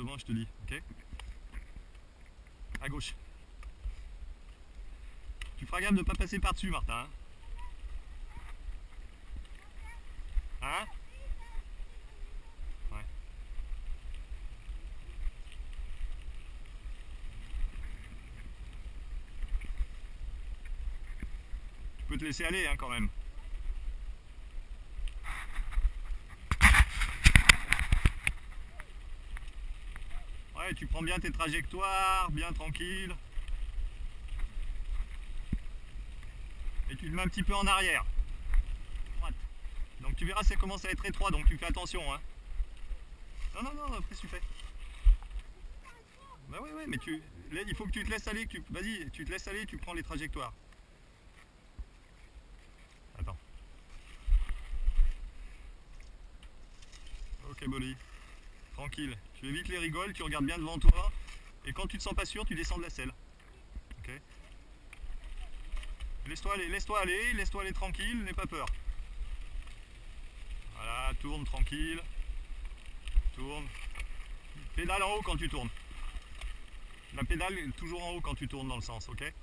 devant, je te dis, ok? À gauche. Tu feras gaffe de ne pas passer par-dessus, Martin. Hein? Ouais. Tu peux te laisser aller, hein, quand même. Ouais, tu prends bien tes trajectoires, bien tranquille. Et tu te mets un petit peu en arrière. Droite. Donc tu verras, ça commence à être étroit, donc tu fais attention, hein. Non, non, non, après tu fais. Bah ouais, ouais, mais là, il faut que tu te laisses aller, vas-y, tu te laisses aller, tu prends les trajectoires. Attends. Ok, Bolly. Tranquille. Tu évites les rigoles, tu regardes bien devant toi. Et quand tu te sens pas sûr, tu descends de la selle. Ok. Laisse-toi aller, laisse-toi aller tranquille, n'aie pas peur. Voilà, tourne tranquille. Tourne. Pédale en haut quand tu tournes. La pédale est toujours en haut quand tu tournes dans le sens, ok?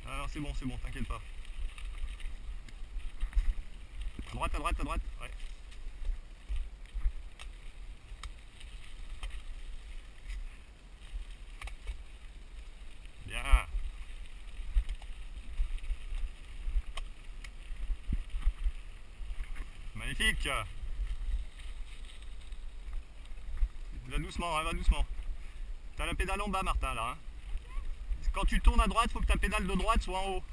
Alors c'est bon, t'inquiète pas. À droite, à droite, à droite. Ouais. Bien. Magnifique. Va doucement, hein, va doucement. T'as la pédale en bas, Martin, là. Hein. Quand tu tournes à droite, faut que ta pédale de droite soit en haut.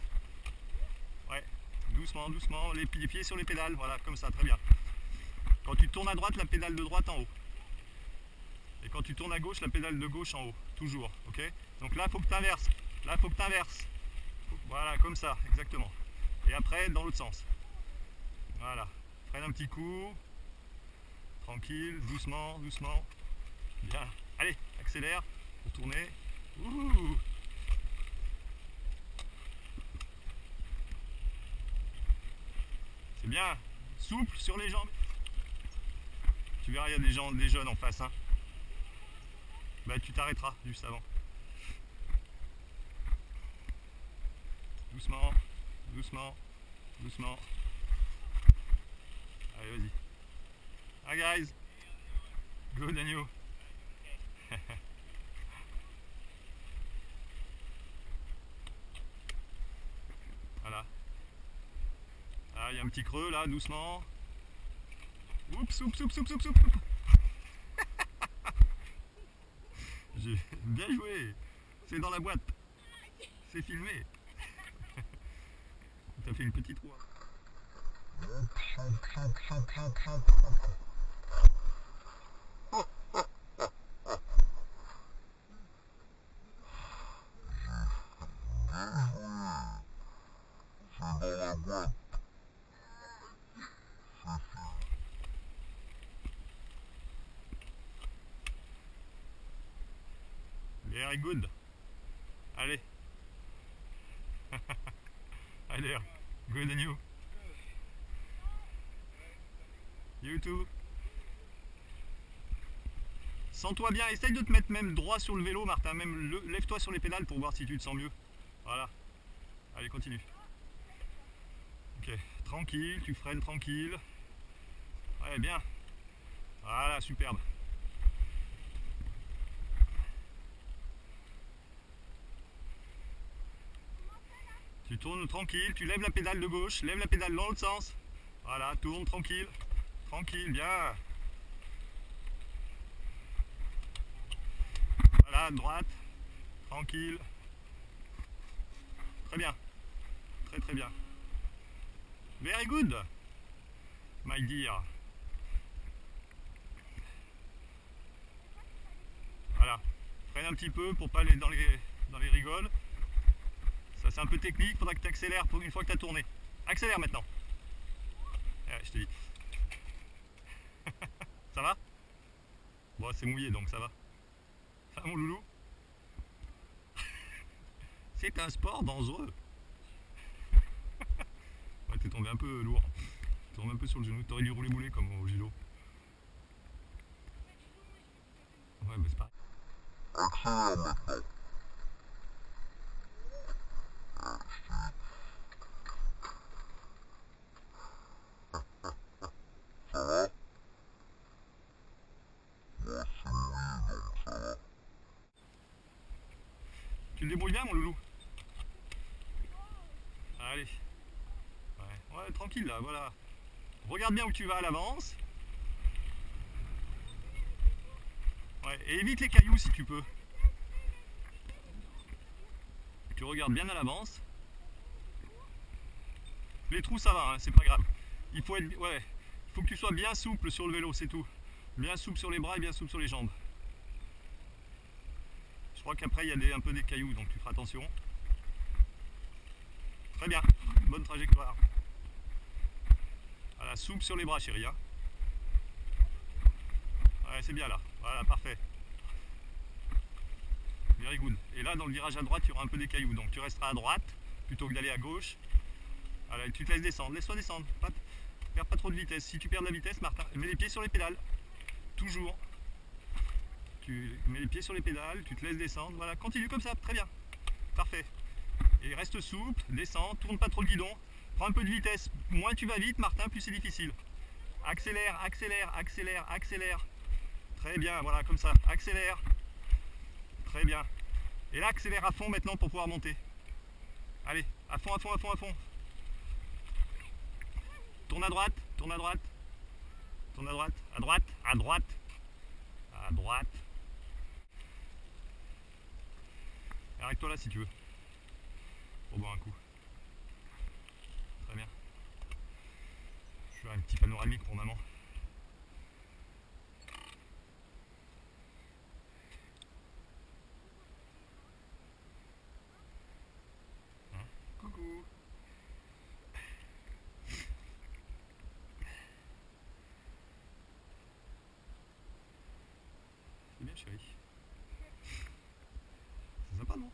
Ouais. Doucement, doucement. Les pieds sur les pédales. Voilà, comme ça, très bien. Quand tu tournes à droite, la pédale de droite en haut. Et quand tu tournes à gauche, la pédale de gauche en haut. Toujours, ok? Donc là, faut que tu inverses. Là, faut que tu inverses. Voilà, comme ça, exactement. Et après, dans l'autre sens. Voilà. Freine un petit coup. Tranquille, doucement, doucement. Bien. Allez, accélère pour tourner. Ouh. C'est bien. Souple sur les jambes. Tu verras, il y a des jeunes en face. Hein. Bah, tu t'arrêteras juste avant. Doucement, doucement, doucement. Allez, vas-y. Hi guys. Good and you. Voilà. Ah, il y a un petit creux là, doucement. Oups, oups, oups, oups, oups, oups. J'ai bien joué. C'est dans la boîte. C'est filmé. T'as fait une petite roue. Very good. Allez. Allez. Good and you. You too. Sens-toi bien. Essaye de te mettre même droit sur le vélo, Martin. Même lève-toi sur les pédales pour voir si tu te sens mieux. Voilà. Allez, continue. Ok. Tranquille. Tu freines tranquille. Ouais, bien. Voilà, superbe. Tu tournes tranquille, tu lèves la pédale de gauche, lève la pédale dans l'autre sens. Voilà, tourne tranquille. Tranquille, bien. Voilà, droite. Tranquille. Très bien. Très très bien. Very good, my dear. Voilà. Freine un petit peu pour pas aller dans les rigoles. Ça c'est un peu technique, il faudra que tu accélères une fois que tu as tourné. Accélère maintenant. Ouais, je te dis. Ça va? Bon, c'est mouillé donc ça va. Ça va mon loulou? C'est un sport dangereux. Ouais, t'es tombé un peu lourd. Tourne un peu sur le genou, t'aurais dû rouler boulet comme au judo. Ouais, bah c'est pareil. Accélère maintenant. Ça va? Moi c'est mouillé donc ça va. Tu te débrouilles bien mon loulou? Allez. Ouais, ouais, tranquille là, voilà. Regarde bien où tu vas à l'avance. Ouais, et évite les cailloux si tu peux. Tu regardes bien à l'avance. Les trous ça va, hein, c'est pas grave. Il faut être, ouais, faut que tu sois bien souple sur le vélo, c'est tout. Bien souple sur les bras et bien souple sur les jambes. Je crois qu'après il y a un peu des cailloux, donc tu feras attention. Très bien, bonne trajectoire. Voilà, souple sur les bras chérie. Hein. Ouais, c'est bien là, voilà, parfait. Very good. Et là, dans le virage à droite, il y aura un peu des cailloux. Donc tu resteras à droite plutôt que d'aller à gauche. Voilà, et tu te laisses descendre. Laisse-toi descendre. Perds pas trop de vitesse. Si tu perds de la vitesse, Martin, mets les pieds sur les pédales. Toujours. Tu mets les pieds sur les pédales, tu te laisses descendre. Voilà, continue comme ça. Très bien. Parfait. Et reste souple, descends, tourne pas trop le guidon. Prends un peu de vitesse. Moins tu vas vite, Martin, plus c'est difficile. Accélère, accélère, accélère, accélère. Très bien, voilà, comme ça. Accélère. Très bien. Et là, accélère à fond maintenant pour pouvoir monter. Allez, à fond, à fond, à fond, à fond. Tourne à droite, tourne à droite. Tourne à droite, à droite, à droite. À droite. Arrête-toi là si tu veux. Pour boire un coup. Très bien. Je ferai un petit panoramique pour maman. Coucou. C'est bien chérie. C'est sympa non?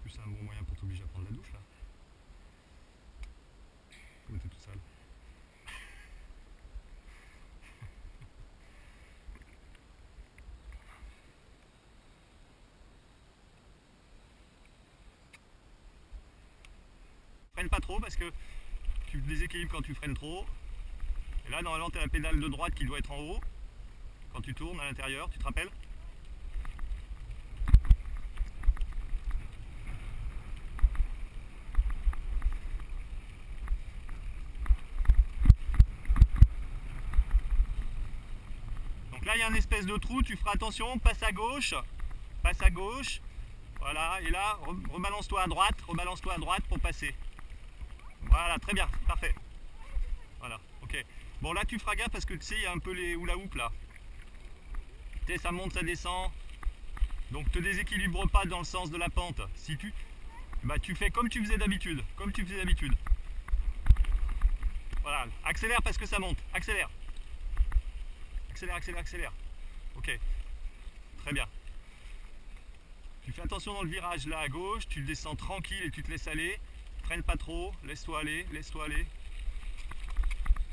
Plus c'est un bon moyen pour t'obliger à prendre la douche là. Comme t'es tout sale. Freine pas trop parce que tu te déséquilibres quand tu freines trop. Et là normalement tu as la pédale de droite qui doit être en haut. Quand tu tournes à l'intérieur, tu te rappelles? Donc là il y a un espèce de trou, tu feras attention, passe à gauche, voilà, et là rebalance-toi à droite pour passer. Voilà, très bien, parfait. Voilà, ok. Bon là tu feras gaffe parce que tu sais, il y a un peu les hula hoop là. Tu sais, ça monte, ça descend. Donc te déséquilibre pas dans le sens de la pente. Si tu, bah, tu fais comme tu faisais d'habitude, Voilà, accélère parce que ça monte, accélère. Accélère, accélère, accélère. Ok, très bien. Tu fais attention dans le virage là à gauche, tu le descends tranquille et tu te laisses aller. Freine pas trop, laisse-toi aller, laisse-toi aller.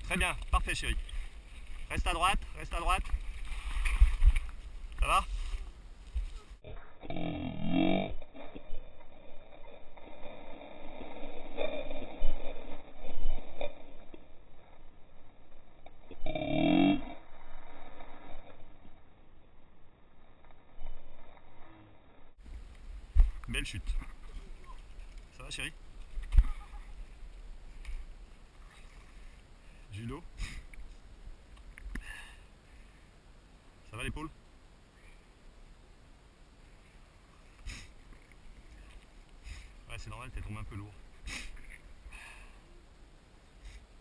Très bien, parfait chérie. Reste à droite, reste à droite. Ça va? Belle chute. Ça va chérie? Judo. Ça va l'épaule? Ouais, c'est normal, t'es tombé un peu lourd.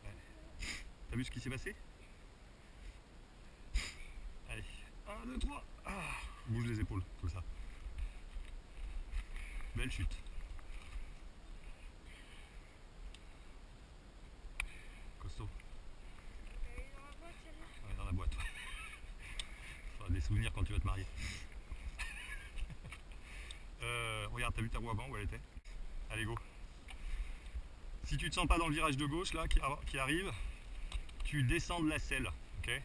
Ouais. T'as vu ce qui s'est passé? Allez, 1, 2, 3. Ah, bouge les épaules, comme ça. Belle chute. Costaud. Ouais, dans la boîte. Faudra des souvenirs quand tu vas te marier. Regarde, t'as vu ta roue avant où elle était? Allez, go. Si tu te sens pas dans le virage de gauche là qui arrive, tu descends de la selle, ok?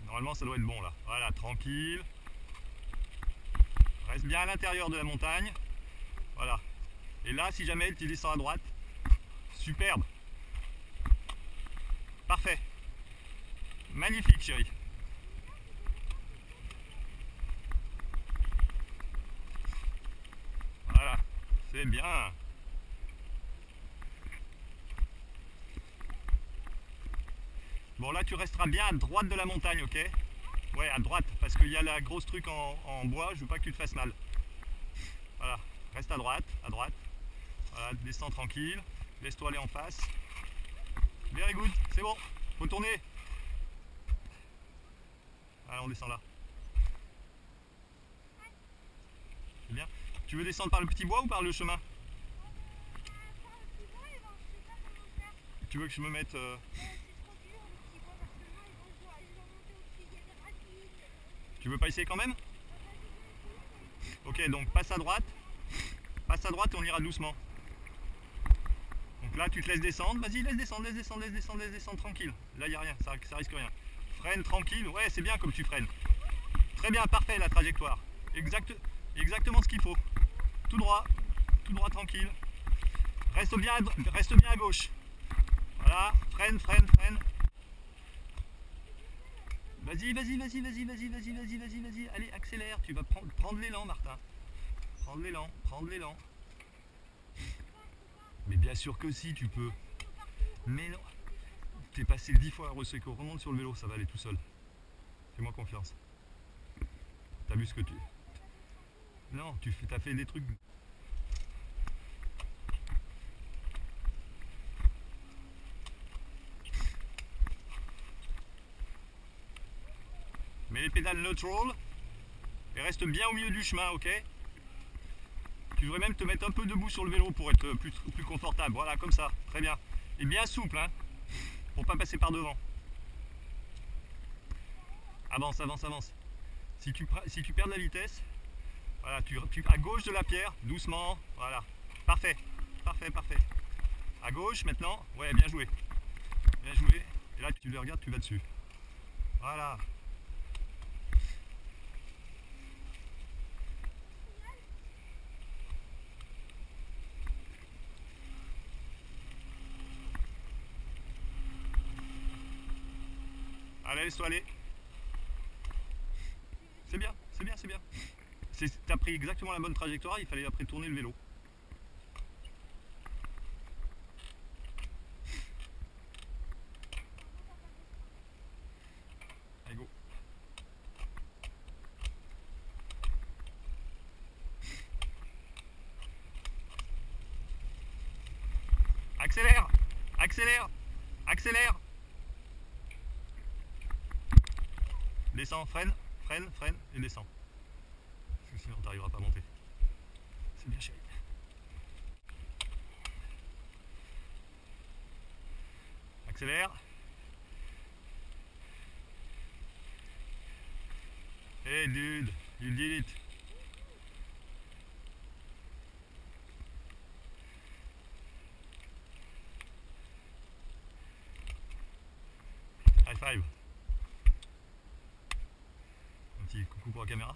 Normalement ça doit être bon là. Voilà, tranquille. Reste bien à l'intérieur de la montagne. Voilà. Et là, si jamais tu descends à droite, superbe. Parfait. Magnifique, chérie. Voilà. C'est bien. Bon, là, tu resteras bien à droite de la montagne, ok? Ouais, à droite, parce qu'il y a la grosse truc en bois, je veux pas que tu te fasses mal. Voilà, reste à droite, à droite. Voilà, descends tranquille, laisse-toi aller en face. Very good, c'est bon, faut tourner. Allez, on descend là. C'est bien. Tu veux descendre par le petit bois ou par le chemin? Tu veux que je me mette... Tu veux pas essayer quand même? Ok, donc passe à droite et on ira doucement. Donc là tu te laisses descendre, vas-y laisse descendre tranquille. Là il n'y a rien, ça risque rien. Freine tranquille, ouais c'est bien comme tu freines. Très bien, parfait la trajectoire. Exactement ce qu'il faut. Tout droit tranquille. Reste bien à gauche. Voilà, freine. Vas-y. Allez, accélère. Tu vas prendre l'élan, Martin. Prendre l'élan. Mais bien sûr que si, tu peux. Mais non. T'es passé 10 fois à Rosseco. Remonte sur le vélo, ça va aller tout seul. Fais-moi confiance. T'as vu ce que tu... Non, t'as fait des trucs... Mets les pédales neutral et reste bien au milieu du chemin, ok? Tu devrais même te mettre un peu debout sur le vélo pour être plus confortable. Voilà, comme ça, très bien. Et bien souple, hein, pour pas passer par devant. Avance. Si tu perds de la vitesse, voilà, à gauche de la pierre, doucement, voilà. Parfait. À gauche maintenant, ouais, bien joué. Et là, tu le regardes, tu vas dessus. Voilà. Allez, laisse-toi aller. C'est bien. T'as pris exactement la bonne trajectoire, il fallait après tourner le vélo. Allez, go. Accélère. Descends, freine et descends. Parce que sinon t'arriveras pas à monter. C'est bien chérie. Accélère. Hey dude, you did it. High five. Un petit coucou pour la caméra.